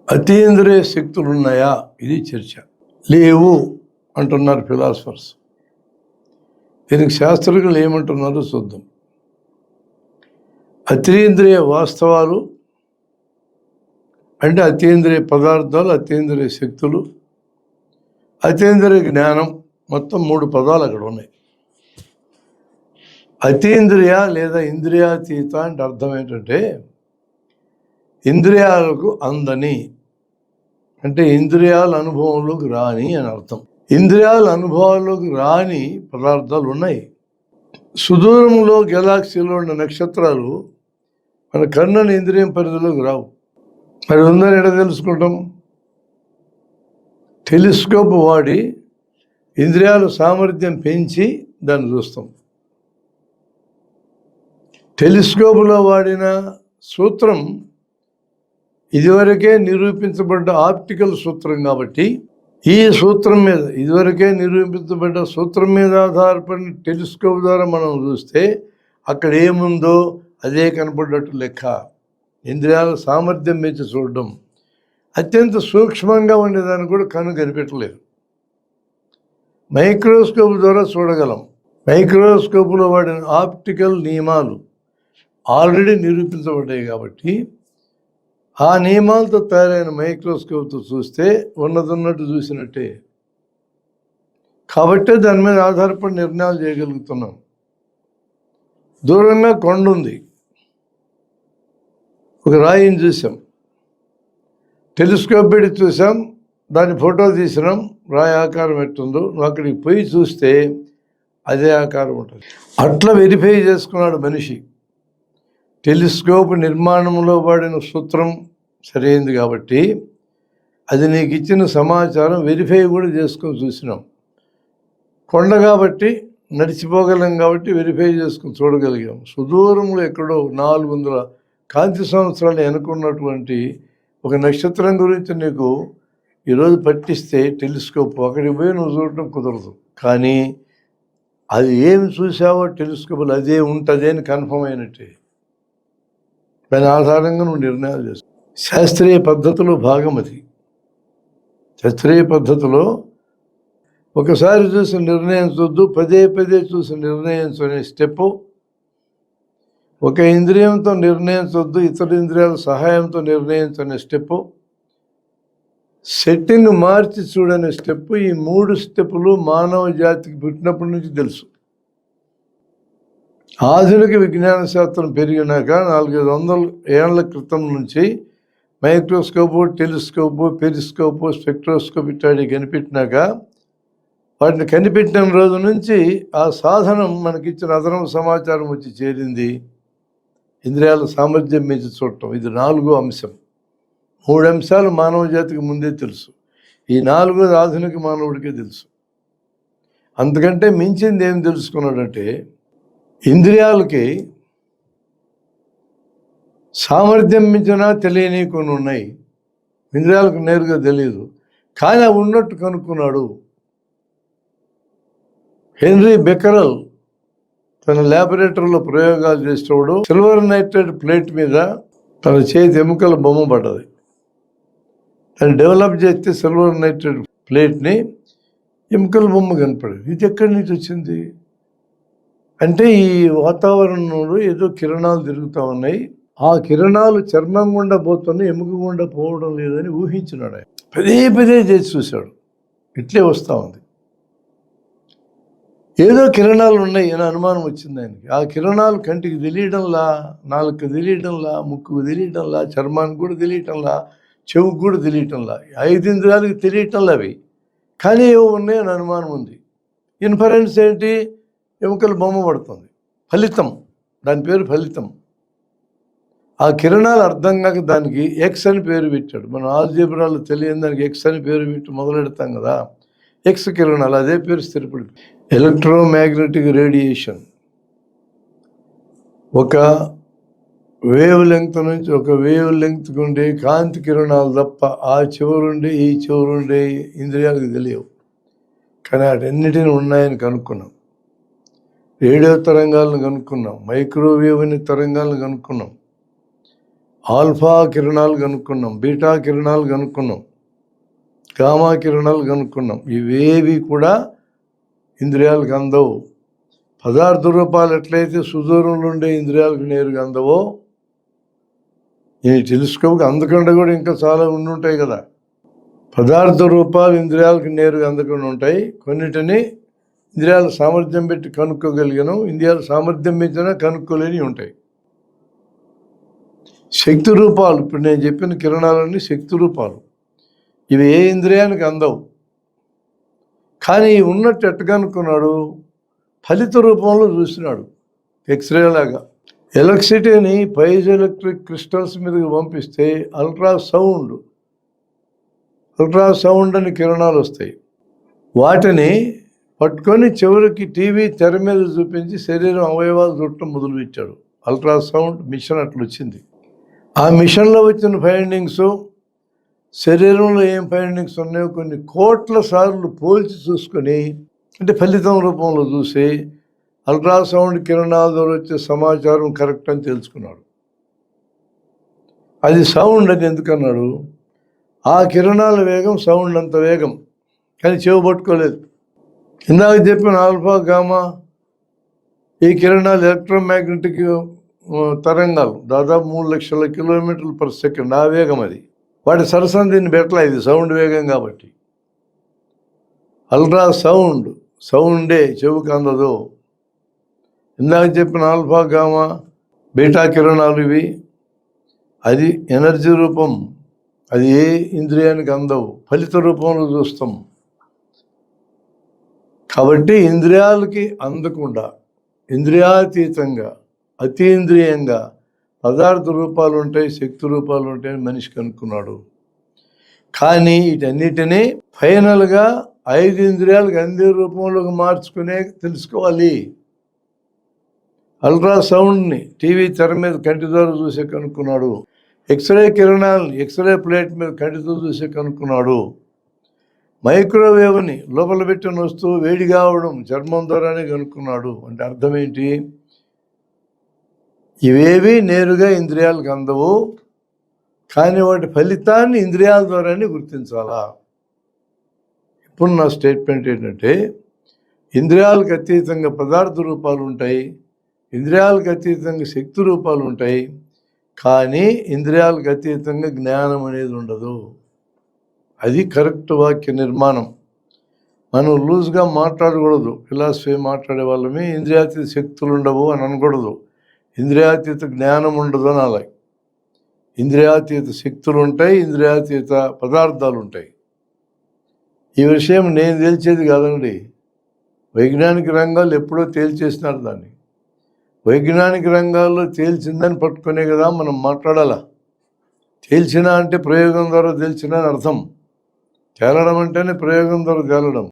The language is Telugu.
అతీంద్రియ శక్తులు ఉన్నాయా? ఇది చర్చ. లేవు అంటున్నారు ఫిలాసఫర్స్. దీనికి శాస్త్రజ్ఞులు ఏమంటున్నారో చూద్దాం. అతీంద్రియ వాస్తవాలు అంటే అతీంద్రియ పదార్థాలు, అతీంద్రియ శక్తులు, అతీంద్రియ జ్ఞానం, మొత్తం 3 పదాలు అక్కడ ఉన్నాయి. అతీంద్రియ లేదా ఇంద్రియాతీత అంటే అర్థం ఏంటంటే ఇంద్రియాలకు అందని, అంటే ఇంద్రియాల అనుభవంలోకి రాని అని అర్థం. ఇంద్రియాల అనుభవాల్లోకి రాని పదార్థాలు ఉన్నాయి. సుదూరంలో గెలాక్సీలో ఉన్న నక్షత్రాలు మన కన్నుని ఇంద్రియం పరిధిలోకి రావు. మరి ఉందని ఎక్కడ తెలుసుకుంటాం? టెలిస్కోప్ వాడి ఇంద్రియాల సామర్థ్యం పెంచి దాన్ని చూస్తాం. టెలిస్కోప్లో వాడిన సూత్రం ఇదివరకే నిరూపించబడ్డ ఆప్టికల్ సూత్రం కాబట్టి ఈ సూత్రం మీద, ఇదివరకే నిరూపించబడ్డ సూత్రం మీద ఆధారపడిన టెలిస్కోప్ ద్వారా మనం చూస్తే అక్కడ ఏముందో అదే కనపడ్డట్టు లెక్క. ఇంద్రియాల సామర్థ్యం మీద చూడడం, అత్యంత సూక్ష్మంగా ఉండేదాన్ని కూడా కన్ను కనిపెట్టలేదు. మైక్రోస్కోప్ ద్వారా చూడగలం. మైక్రోస్కోప్లో వాడిన ఆప్టికల్ నియమాలు ఆల్రెడీ నిరూపించబడ్డాయి కాబట్టి ఆ నియమాలతో తయారైన మైక్రోస్కోప్తో చూస్తే ఉన్నదన్నట్టు చూసినట్టే. కాబట్టే దాని మీద ఆధారపడి నిర్ణయాలు చేయగలుగుతున్నాం. దూరంగా కొండ ఉంది, ఒక రాయిని చూసాం, టెలిస్కోప్ పెట్టి చూసాం, దాని ఫోటో తీసినాం, రాయి ఆకారం ఎట్టుందో, నువ్వు అక్కడికి పోయి చూస్తే అదే ఆకారం ఉంటుంది. అట్లా వెరిఫై చేసుకున్నాడు మనిషి. టెలిస్కోప్ నిర్మాణంలో వాడిన సూత్రం సరైంది కాబట్టి అది నీకు ఇచ్చిన సమాచారం వెరిఫై కూడా చేసుకొని చూసినాం. కొండ కాబట్టి నడిచిపోగలం కాబట్టి వెరిఫై చేసుకుని చూడగలిగాం. సుదూరంలో ఎక్కడో 400 కాంతి సంవత్సరాలు వెనుకున్నటువంటి ఒక నక్షత్రం గురించి నీకు ఈరోజు పట్టిస్తే టెలిస్కోప్ అక్కడికి పోయి నువ్వు చూడటం కుదరదు. కానీ అది ఏమి చూసావో టెలిస్కోప్లో అదే ఉంటుంది అని కన్ఫర్మ్ అయినట్టే. దాని ఆధారంగా నువ్వు నిర్ణయాలు చేస్తావు. శాస్త్రీయ పద్ధతిలో భాగం అది. శాస్త్రీయ పద్ధతిలో ఒకసారి చూసి నిర్ణయించొద్దు, పదే పదే చూసి నిర్ణయించనే స్టెప్పు. ఒక ఇంద్రియంతో నిర్ణయించొద్దు, ఇతర ఇంద్రియాల సహాయంతో నిర్ణయించనే స్టెప్పు. సెట్టింగ్ మార్చి చూడనే స్టెప్పు. ఈ 3 స్టెప్పులు మానవ జాతికి పుట్టినప్పటి నుంచి తెలుసు. ఆధునిక విజ్ఞాన శాస్త్రం పెరిగినాక 400-500 ఏళ్ల క్రితం నుంచి మైక్రోస్కోపు, టెలిస్కోపు, పెరిస్కోపు, స్పెక్ట్రోస్కోప్ ఇట్లాంటివి కనిపెట్టినాక వాటిని కనిపెట్టిన రోజు నుంచి ఆ సాధనం మనకిచ్చిన అదనపు సమాచారం వచ్చి చేరింది. ఇంద్రియాల సామర్థ్యం మీద చూడటం, ఇది 4వ అంశం. 3 అంశాలు మానవ జాతికి ముందే తెలుసు. ఈ 4వది ఆధునిక మానవుడికే తెలుసు. అంతకంటే మించింది ఏం తెలుసుకున్నాడంటే ఇంద్రియాలకి సామర్థ్యం మించినా తెలియని కొన్ని ఉన్నాయి. ఇంద్రియాలకు నేరుగా తెలియదు, కానీ అవి ఉన్నట్టు కనుక్కున్నాడు. హెన్రీ బెకరల్ తన ల్యాబొరేటరీలో ప్రయోగాలు చేసేవాడు. సిల్వర్ నైట్రేట్ ప్లేట్ మీద తన చేతి ఎముకల బొమ్మ పడ్డది. దాన్ని డెవలప్ చేస్తే సిల్వర్ నైట్రేట్ ప్లేట్ని ఎముకల బొమ్మ కనపడేది. ఇది ఎక్కడి నుంచి వచ్చింది అంటే ఈ వాతావరణంలో ఏదో కిరణాలు తిరుగుతూ ఉన్నాయి, ఆ కిరణాలు చర్మం గుండా పోతున్నాయి, ఎముక గుండా పోవడం లేదని ఊహించినాడు. ఆయన పదే పదే చేసి చూశాడు, ఇట్లే వస్తూ ఉంది. ఏదో కిరణాలు ఉన్నాయి అని అనుమానం వచ్చింది ఆయనకి. ఆ కిరణాలు కంటికి తెలియడంలా, నాలుగుకి తెలియడంలా, ముక్కుకు తెలియడంలా, చర్మానికి కూడా తెలియటంలా, చెవుకు కూడా తెలియటంలా, 5 ఇంద్రియాలకు తెలియటంలా అవి. కానీ ఏవో ఉన్నాయని అనుమానం ఉంది. ఇన్ఫరెన్స్ ఏంటి? ఎముకల బొమ్మ పడుతుంది, ఫలితం. దాని పేరు ఫలితం. ఆ కిరణాలు అర్థం కాక దానికి ఎక్స్ అని పేరు పెట్టాడు. మనం ఆల్జీబ్రాలో తెలియని దానికి ఎక్స్ అని పేరు పెట్టి మొదలెడతాం కదా, ఎక్స్ కిరణాలు, అదే పేరు స్థిరపడి. ఎలక్ట్రోమాగ్నెటిక్ రేడియేషన్ ఒక వేవ్ లెంగ్త్ నుంచి ఒక వేవ్ లెంగ్త్కి ఉండే కాంతి కిరణాలు తప్ప ఆ చివరుండే ఈ చివరుండే ఇంద్రియాలకు తెలియవు. కానీ వాటన్నిటిని ఉన్నాయని కనుక్కున్నాం. రేడియో తరంగాలను కనుక్కున్నాం, మైక్రోవేవ్ అనే తరంగాలను కనుక్కున్నాం. ఆల్ఫా కిరణాలు కనుక్కున్నాం, బీటా కిరణాలు కనుక్కున్నాం, గామా కిరణాలు కనుక్కున్నాం. ఇవేవి కూడా ఇంద్రియాలకు అందవు. పదార్థ రూపాలు ఎట్లయితే సుదూరంలో ఉండే ఇంద్రియాలకు నేరుగా అందవో, ఈ టెలిస్కోప్ అందకుండా కూడా ఇంకా చాలా ఉండుంటాయి కదా. పదార్థ రూపాలు ఇంద్రియాలకు నేరుగా అందకుండా ఉంటాయి. కొన్నిటిని ఇంద్రియాల సామర్థ్యం పెట్టి కనుక్కోగలిగాను, ఇంద్రియాల సామర్థ్యం పెంచినా కనుక్కోలేని ఉంటాయి. శక్తి రూపాలు, ఇప్పుడు నేను చెప్పిన కిరణాలన్నీ శక్తి రూపాలు. ఇవి ఏ ఇంద్రియానికి అందవు. కానీ ఉన్నట్టు ఎట్ట కనుక్కున్నాడు? ఫలిత రూపంలో చూసినాడు, ఎక్స్రే లాగా. ఎలక్ట్రిసిటీని పైజ్ ఎలక్ట్రిక్ క్రిస్టల్స్ మీదకి పంపిస్తే అల్ట్రాసౌండ్ అని కిరణాలు వస్తాయి. వాటిని పట్టుకొని చివరికి టీవీ తెర మీద చూపించి శరీరం అవయవాలు చుట్టం మొదలుపెట్టాడు. అల్ట్రాసౌండ్ మిషన్ అట్లా వచ్చింది. ఆ మిషన్లో వచ్చిన ఫైండింగ్స్, శరీరంలో ఏం ఫైండింగ్స్ ఉన్నాయో కొన్ని కోట్ల సార్లు పోల్చి చూసుకొని, అంటే ఫలితం రూపంలో చూసి అల్ట్రాసౌండ్ కిరణాల ద్వారా వచ్చే సమాచారం కరెక్ట్ అని తెలుసుకున్నాడు. అది సౌండ్ అని ఎందుకన్నాడు? ఆ కిరణాల వేగం సౌండ్ అంత వేగం, కానీ చెవి పట్టుకోలేదు. ఇందాక చెప్పిన ఆల్ఫా గామా ఈ కిరణాలు ఎలక్ట్రోమాగ్నెటిక్ తరంగాలు, దాదాపు 3 లక్షల కిలోమీటర్లు పర్ సెకండ్, ఆ వేగం అది. వాటి సరసన దీన్ని పెట్టలే, ఇది సౌండ్ వేగం కాబట్టి. అల్ట్రాసౌండ్ సౌండే, చెవుకు అందదు. ఇందాక చెప్పిన ఆల్ఫా గామా బీటా కిరణాలు ఇవి, అది ఎనర్జీ రూపం, అది ఏ ఇంద్రియానికి అందవు, ఫలిత రూపంలో చూస్తాం. కాబట్టి ఇంద్రియాలకి అందకుండా ఇంద్రియాతీతంగా అతీంద్రియంగా పదార్థ రూపాలు ఉంటాయి, శక్తి రూపాలు ఉంటాయని మనిషి కనుక్కున్నాడు. కానీ వీటన్నిటినీ ఫైనల్గా 5 ఇంద్రియాలకు అందే రూపంలోకి మార్చుకునే తెలుసుకోవాలి. అల్ట్రాసౌండ్ని టీవీ తెర మీద కంటి ద్వారా చూసే కనుక్కున్నాడు. ఎక్స్రే కిరణాలని ఎక్స్రే ప్లేట్ మీద కంటితో చూసే కనుక్కున్నాడు. మైక్రోవేవ్ని లోపల పెట్టిన వస్తువు వేడి కావడం చర్మం ద్వారానే కనుక్కున్నాడు. అంటే అర్థం ఏంటి? ఇవేవి నేరుగా ఇంద్రియాలకు అందవు, కానీ వాటి ఫలితాన్ని ఇంద్రియాల ద్వారానే గుర్తించాలా. ఇప్పుడు నా స్టేట్మెంట్ ఏంటంటే, ఇంద్రియాలకు అతీతంగా పదార్థ రూపాలు ఉంటాయి, ఇంద్రియాలకు అతీతంగా శక్తి రూపాలు ఉంటాయి, కానీ ఇంద్రియాలకు అతీతంగా జ్ఞానం అనేది ఉండదు. అది కరెక్ట్ వాక్య నిర్మాణం. మనం లూజ్గా మాట్లాడకూడదు. ఫిలాసఫీ మాట్లాడే వాళ్ళమే ఇంద్రియాతీత శక్తులు ఉండవు అని అనకూడదు, ఇంద్రియాతీత జ్ఞానం ఉండదు అని అలాగే. ఇంద్రియాతీత శక్తులు ఉంటాయి, ఇంద్రియాతీత పదార్థాలు ఉంటాయి. ఈ విషయం నేను తేల్చేది కాదండి, వైజ్ఞానిక రంగాలు ఎప్పుడో తేల్చేసినారు దాన్ని. వైజ్ఞానిక రంగాల్లో తేల్చిందని పట్టుకునే కదా మనం మాట్లాడాలా. తేల్చిన అంటే ప్రయోగం ద్వారా తేల్చిన అని అర్థం. తేలడం అంటేనే ప్రయోగం ద్వారా తేలడం.